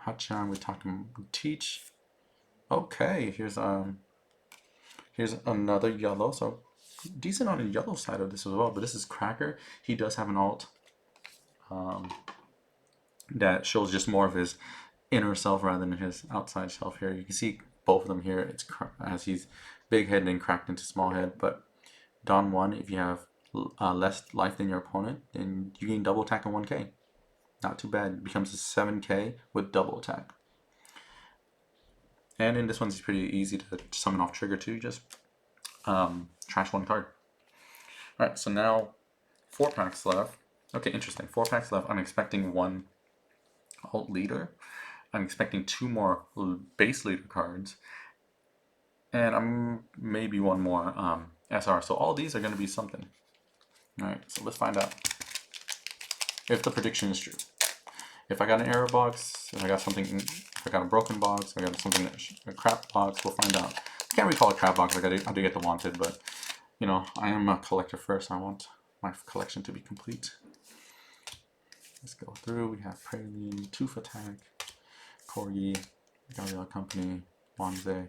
Hachan we talked about. Teach. Okay, here's another yellow. So decent on the yellow side of this as well, but this is Cracker. He does have an alt that shows just more of his inner self rather than his outside self here. You can see both of them here. It's as he's big head and cracked into small head, but Dawn 1, if you have less life than your opponent, then you gain double attack and 1k. Not too bad. It becomes a 7k with double attack. And in this one, it's pretty easy to summon off trigger too. Just trash 1 card. Alright, so now 4 packs left. Okay, interesting. 4 packs left. I'm expecting 1 alt leader. I'm expecting 2 more base leader cards. And I'm maybe 1 more SR. So all these are going to be something. All right, so let's find out if the prediction is true. If I got an error box, if I got something, if I got a broken box, I got something a crap box, we'll find out. I can't really call it crap box. I do get the wanted, but you know, I am a collector first. I want my collection to be complete. Let's go through. We have Praline, Tooth Attack, Corgi, Galileo Company, Wanze,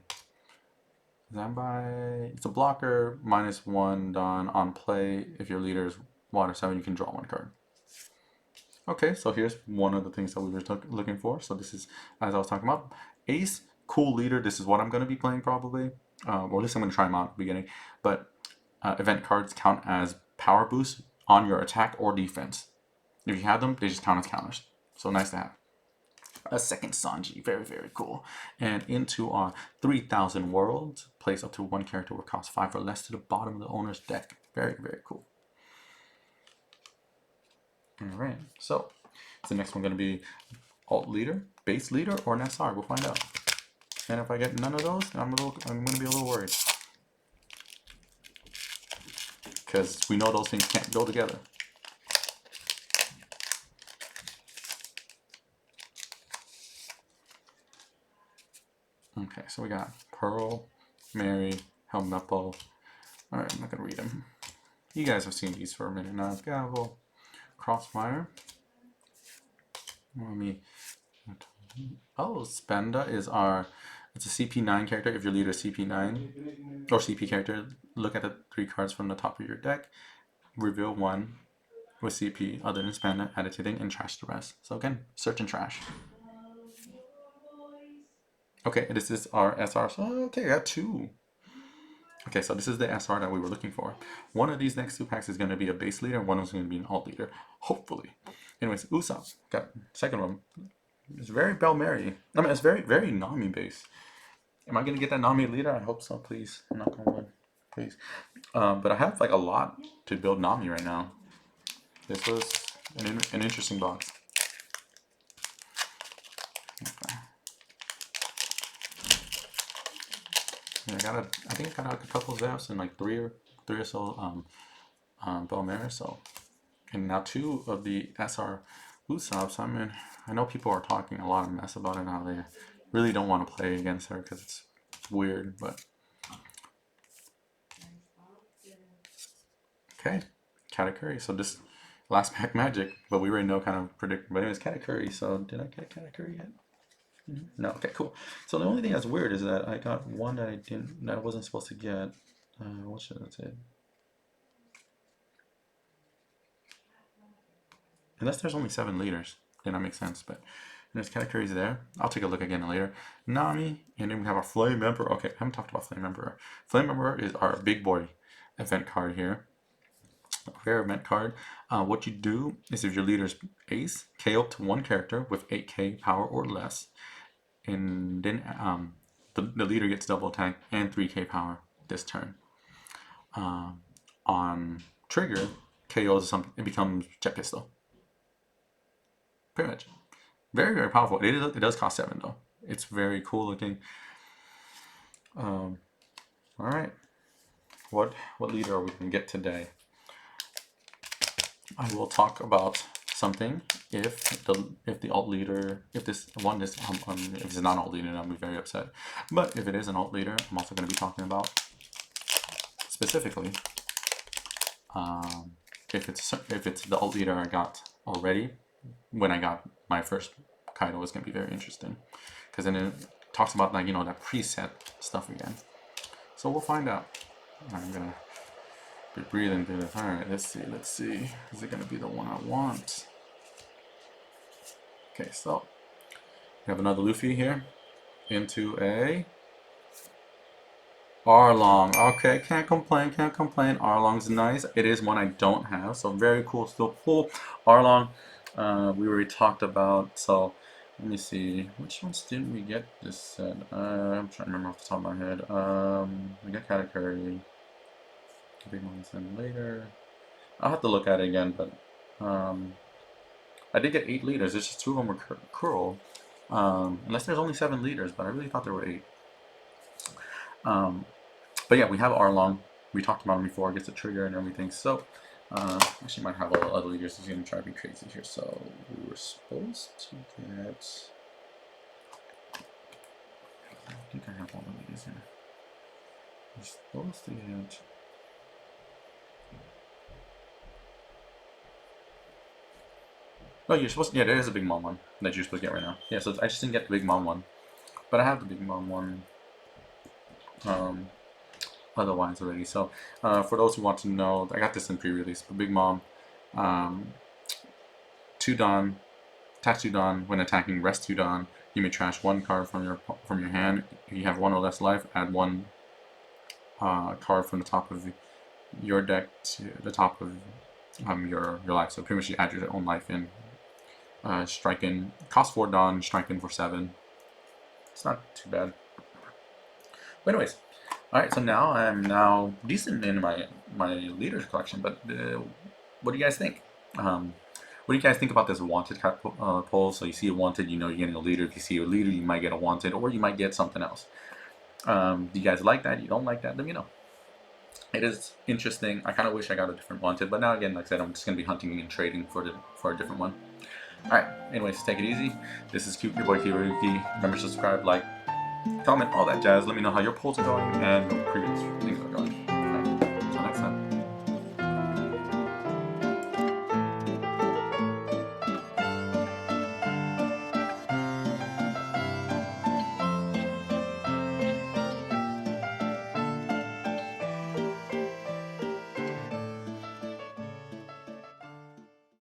Zambai. It's a blocker, -1 done on play. If your leader is water 7, you can draw 1 card. Okay, so here's one of the things that we were looking for. So this is, as I was talking about, Ace, cool leader. This is what I'm going to be playing probably. Or at least I'm going to try them out at the beginning. But event cards count as power boosts on your attack or defense. If you have them, they just count as counters. So nice to have. A second Sanji, very, very cool. And into our 3000 worlds, place up to 1 character with cost 5 or less to the bottom of the owner's deck. Very, very cool. Alright, so the next one going to be alt leader, base leader, or an SR. We'll find out. And if I get none of those, I'm going to be a little worried. Because we know those things can't go together. Okay, so we got Pearl, Mary, Helmeppo. Alright, I'm not going to read them. You guys have seen these for a minute now. Gavel, Crossfire. Let me... Oh, Spenda is our... It's a CP9 character. If your leader is CP9 or CP character, look at the 3 cards from the top of your deck. Reveal 1 with CP other than Spenda, add it to thing, and trash the rest. So again, search and trash. Okay, this is our SR. So, okay, I got 2. Okay, so this is the SR that we were looking for. One of these next 2 packs is going to be a base leader. One is going to be an alt leader, hopefully. Anyways, Usopp got second one. It's very Belmary. I mean, it's very, very Nami based. Am I going to get that Nami leader? I hope so, please. I'm not going to win, please. But I have like a lot to build Nami right now. This was an interesting box. Okay. Yeah, I think I got a couple Zaps and like three or so Belmare. So, and now 2 of the SR Usopps. I mean, I know people are talking a lot of mess about it now. They really don't want to play against her because it's weird, but okay, Katakuri. So this last pack magic, but we already know kind of predict. But anyways, Katakuri. So did I get Katakuri yet? No. Okay, cool. So the only thing that's weird is that I got one that I wasn't supposed to get. What should I say? Unless there's only 7 leaders, then that makes sense. But there's Katakuri's there. I'll take a look again later. Nami, and then we have our Flame Emperor. Okay, I haven't talked about Flame Emperor. Flame Emperor is our big boy event card here. Rare event card. What you do is if your leader's Ace, KO to 1 character with 8k power or less, and then the leader gets double attack and 3k power this turn. On trigger, KOs something, it becomes Jet Pistol. Pretty much. Very, very powerful. It does cost 7 though. It's very cool looking. All right. What leader are we gonna get today? I will talk about something if the alt leader, if this one is if it's not an alt leader, I'll be very upset. But if it is an alt leader, I'm also going to be talking about specifically if it's the alt leader I got already when I got my first Kaido is going to be very interesting because then it talks about like that preset stuff again. So we'll find out. I'm gonna be breathing through this. All right, let's see. Is it gonna be the one I want? Okay, so we have another Luffy here into a Arlong. Okay, can't complain. Arlong's nice. It is one I don't have, so very cool. Still cool. Arlong, we already talked about. So let me see. Which ones didn't we get this set? I'm trying to remember off the top of my head. We got Katakuri. Big ones in later. I'll have to look at it again, but I did get 8 leaders. It's just 2 of them were Curl. Unless there's only 7 leaders, but I really thought there were 8. But yeah, we have Arlong. We talked about him before, gets a trigger and everything. So, actually might have other leaders who's going to try to be crazy here. So, we were supposed to get... I think I have all the leaders here. We're supposed to get... Oh, you're supposed to... Yeah, there is a Big Mom one that you're supposed to get right now. Yeah, so I just didn't get the Big Mom one. But I have the Big Mom one otherwise already. So, for those who want to know, I got this in pre-release. But Big Mom, 2 Dawn, attach 2 Dawn. When attacking, rest 2 Dawn. You may trash 1 card from your hand. If you have 1 or less life, add 1 card from the top of your deck to the top of your life. So pretty much you add your own life in. Strike in, cost 4 Dawn, strike in for 7. It's not too bad. But anyways, alright, so now I'm now decent in my leaders collection, but what do you guys think? What do you guys think about this wanted card poll? So you see a wanted, you know you're getting a leader. If you see a leader, you might get a wanted, or you might get something else. Do you guys like that? You don't like that? Let me know. It is interesting. I kind of wish I got a different wanted, but now again, like I said, I'm just going to be hunting and trading for a different one. Alright, anyways, take it easy. This is your boy Kiwaruki. Remember to subscribe, like, comment, all that jazz. Let me know how your polls are going and previous things.